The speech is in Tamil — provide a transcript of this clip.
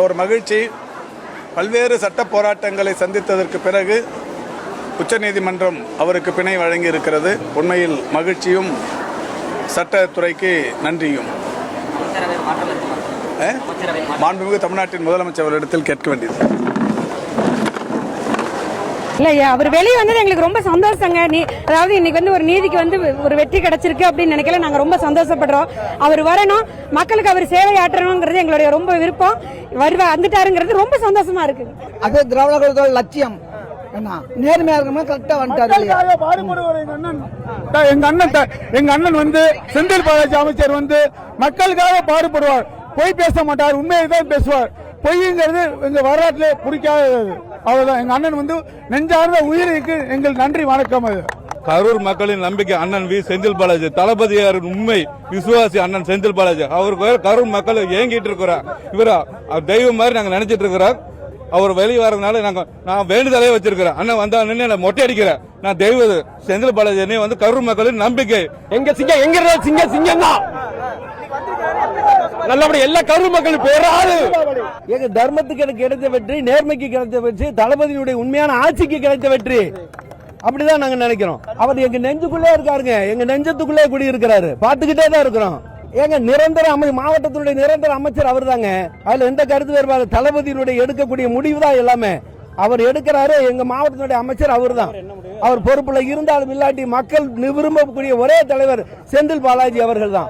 ஒரு மகிழ்ச்சி. பல்வேறு சட்ட போராட்டங்களை சந்தித்ததற்கு பிறகு உச்சநீதிமன்றம் அவருக்கு பிணை வழங்கி இருக்கிறது. உண்மையில் மகிழ்ச்சியும் சட்டத்துறைக்கு நன்றியும். மாண்புமிகு தமிழ்நாட்டின் முதலமைச்சர் அவரிடத்தில் கேட்க வேண்டியது. இல்லையா, அவர் வெளியே வந்தது எங்களுக்கு ரொம்ப சந்தோஷங்க. அதாவது இன்னைக்கு வந்து ஒரு நீதிக்கு வந்து ஒரு வெற்றி கிடைச்சிருக்கு அப்படின்னு நினைக்கல. நாங்க ரொம்ப சந்தோஷப்படுறோம். அவர் வரணும், மக்களுக்கு அவர் சேவை ஆற்றணுங்கிறது எங்களுடைய ரொம்ப விருப்பம். வந்துட்டாருங்கிறது ரொம்ப சந்தோஷமா இருக்கு. அது திராவிடர்கள் லட்சியம் நேர்மையா இருக்கணும். கரெக்டா வந்துட்டாரு. எங்க அண்ணன் வந்து செந்தில் பாலாஜி அமைச்சர் வந்து மக்களுக்காக பாடுபடுவார். பொய் பேச மாட்டார், உண்மையை தான் பேசுவார். பொய்ங்கிறது எங்க வரலாற்றிலே பிடிக்காதது. அவ்வளவுதான். எங்க அண்ணன் வந்து நெஞ்சார்ந்த உயிருக்கு எங்கள் நன்றி வணக்கம். அது கரூர் மக்களின் நம்பிக்கை அண்ணன் வி செந்தில் பாலாஜி, தளபதியார் உண்மை விசுவாசி அண்ணன் செந்தில் பாலாஜி. அவருக்கு கரூர் மக்கள் ஏங்கிட்டு இருக்கிறார். இவரா தெய்வம் மாதிரி நாங்க நினைச்சிட்டு இருக்கிறோம். அவர் வெளியே வரதுனால நான் வேண்டுதலே வச்சிருக்கிறேன். அண்ணன் வந்தா மொட்டை அடிக்கிறேன். நான் தெய்வ செந்தில் பாலாஜி வந்து கரூர் மக்களின் நம்பிக்கை. எங்க சிங்கம் எங்க சிங்கம் தான் நல்லபடி எல்லா கரூர் மக்களும் பேராது. எங்க தர்மத்துக்கு எனக்கு கிடைத்த வெற்றி, நேர்மைக்கு கிடைத்த வெற்றி, தளபதியுடைய உண்மையான ஆட்சிக்கு கிடைத்த வெற்றி. அப்படிதான் நாங்க நினைக்கிறோம். அவர் எங்க நெஞ்சுக்குள்ளே இருக்காருங்க. எங்க நெஞ்சத்துக்குள்ளே குடி இருக்கிறாரு. பாத்துக்கிட்டே தான் இருக்கிறோம். எங்க நிரந்தர மாவட்டத்தினுடைய நிரந்தர அமைச்சர் அவர் தாங்க. அதுல எந்த கருத்து வேறுபாடு. தளபதியினுடைய எடுக்கக்கூடிய முடிவு தான் எல்லாமே. அவர் எடுக்கிறாரு. எங்க மாவட்டத்தினுடைய அமைச்சர் அவர் தான். அவர் பொறுப்புல இருந்தாலும் இல்லாட்டி மக்கள் விரும்பக்கூடிய ஒரே தலைவர் செந்தில் பாலாஜி அவர்கள் தான்.